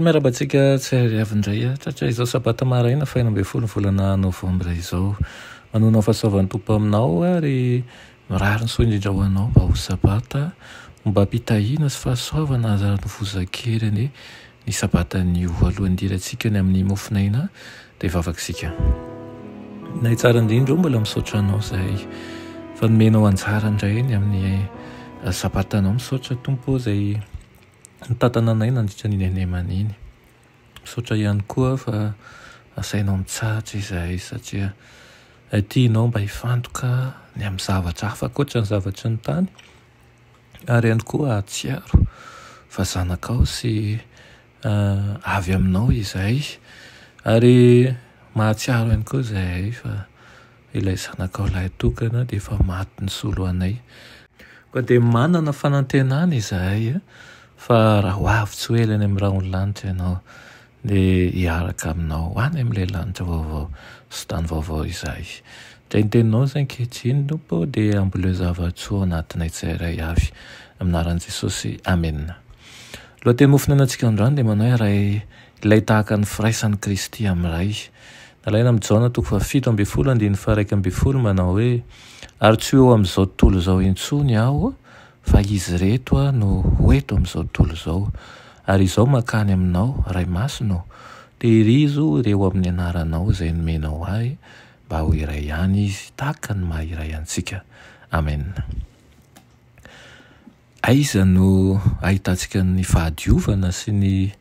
Miarabantsika tsy ariavindray tratra izao sabata maraina faina ambe folo volana novambra izao manona fahasoavan'ny tompo aminao ary mirary ny soa indrindra ho anao mba ho sabata mba mpitahina sy fahasoavana aza novozakeriny ny sabatan'io alohan'ny dirantsika ny amin'ny mofinaina dia vavakisika nay tsara indrindra mbola misaotra anao izay fa nomenao anjara indray ny amin'ny sabatanao misaotra tompo izay nytantana anay nandritra ny nenemaniny misaotra ihany koa fa asainao mitsahatra izay satria tianao mba hifantoka ny amin'ny zavatra hafa koatra ny zavatra ny tany ary ihany koa ahatsiaro fa zanakao sy avy aminao izay ary mahatsiaro ihany koa izay fa ilay zanakao ilay tokana dia efa maty ny solo anay koa dia manana fanantenana izahay fa raha ho avy tsy ho elany amin'ny raha lanitra ianao dia hiaraka aminao any amin'ilay lanitra vaovao sy tany vaovao izay dray ny teninao izay ankehitriny tompo dia amboleo zavatsoa anatinay tsirairay avy aminaran'i Jesosy amen. Lohateny mofonanantsika androany dia manao ray ilay tahaka ny firaisan'i Kristy amin'ray nalaina amin'ny Jaona 7:1-11 manao hoe ary tsy eo amin'izao tontolo izao intsony aho fa izy reto no hoeto amin'izao tontolo izao ary izao makany aminao ray masino tehirizo ireo amin'ny anaranao izay nomenao ahy mba ho iray ihany izy tahaka ny maha iray antsika amen. Aiza no ahitantsika ny fahadiovana sy ny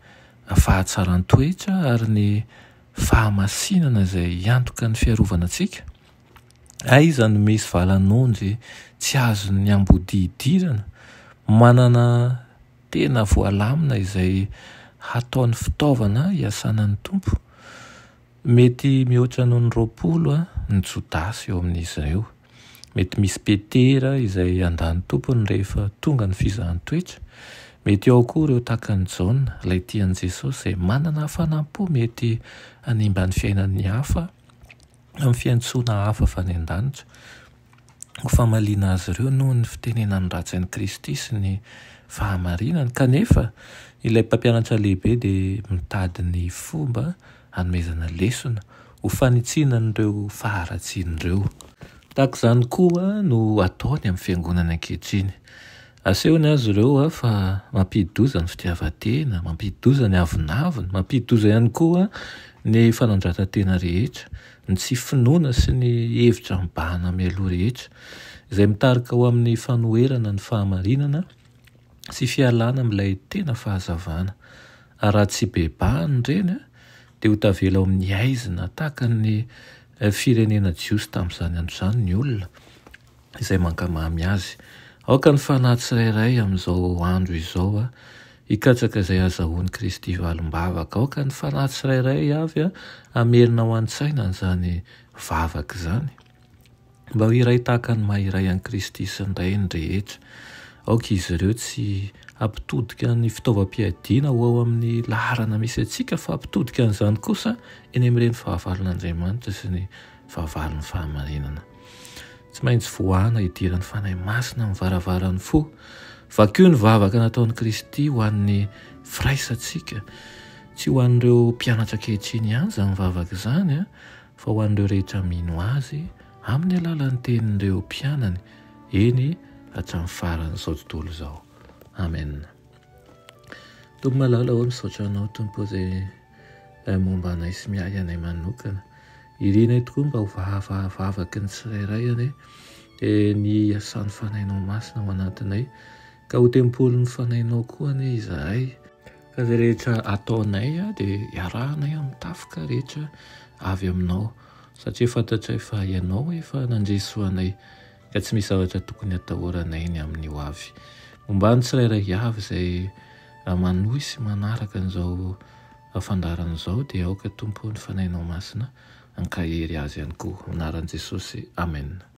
fahatsaran-toetra ary ny fahamasinana izay antoka ny fiarovana antsika? Aiza no misy valan'ondry tsy azo ny ambodidirana manana tena voalamina izay hataon'ny fitaovana hiasanan'ny tompo? Mety mihoatra noho ny 20 ny Jodasy eo amin'izy ireo. Mety misy Petera izay andany tompony rehefa tonga ny fizahan'ny toetra. Mety ao koa ireo tahaka ny Jaona ilay tian'i Jesosy izay manana fanampo mety hanimba ny fiainan'ny hafa amin'ny fiantsoana hafa fa ny an-danitra ho famaliana azy ireo noho ny fitenenan'ny ratsy an'i Kristy sy ny fahamarinany kanefa ilay mpampianatra lehibe dia mitady ny fomba hanomezana lesona ho fanitsinan'ireo faharatsian'ireo. Tahaka izany koa no ataony amin'ny fiangonana ankehitriny. Asehony azy ireo fa mampidi-doza ny fitiavan-tena, mampidi-doza ny avinavina, mampidi-doza ihany koa ny fanandratantena rehetra, ny tsy finoana sy ny hevitra mibahana mialoha rehetra izay mitarika ho amin'ny fanoherana ny fahamarinana sy fialana amin'ilay tena fahazavana. Ary raha tsy bebahany ireny dia ho tavela ao amin'ny aizina tahaka ny firenena jiosy tamin'izany andro izany ny olona izay mankamamy azy. Aoka ny fanahy tsirairay amin'izao andro izao hikatsaka izay azahoan'i Kristy valim-bavaka. Aoka ny fanahy tsirairay avy hamerina ho an-tsaina izany vavaka izany mba ho iray tahaka ny maha-iray an'i Kristy sy ny rayiny rehetra. Aoka izy ireo tsy hampitodika ny fitaovam-piadiana ho ao amin'ny laharana misy antsika fa hampitodika an'izany kosa eny amin'ireny fahavalon'Andriamanitra sy ny fahavalon'ny fahamarinana. Tsy maintsy voahana hidiran'ny fanahy masina amin'ny varavaran'ny fo. Vakio ny vavaka nataon'i Kristy ho an'ny firaisantsika, tsy ho an'ireo mpianatra ankehitriny ihany izany vavaka izany fa ho an'ireo rehetra mino azy amin'ny alalan'ny tenin'ireo mpianany eny hatramin'ny faran'izao tontolo izao. Amen. Tompo malala ho misaotra anao tompo izay momba anay sy miay anay manokana. Irinay tokoa mba ho vavaky ny tsirairayany ny asan'ny fanahinao masina ao anatinay ka ho tempolin'ny fanahinao koa ane izahay ka izay rehetra ataonay dia iarahanay amin'ny tafika rehetra avy aminao satria fantatray fa ianao efa nandresy anay ka tsy misy zavatra tokony hatahoranay ny amin'ny ho avy. Momba ny tsirairay avy izay manohy sy manaraka an'izao fandaran'izao dia aoka tompo ny fanahinao masina ankahery azy ihany koa. Anaran'i Jesosy amen.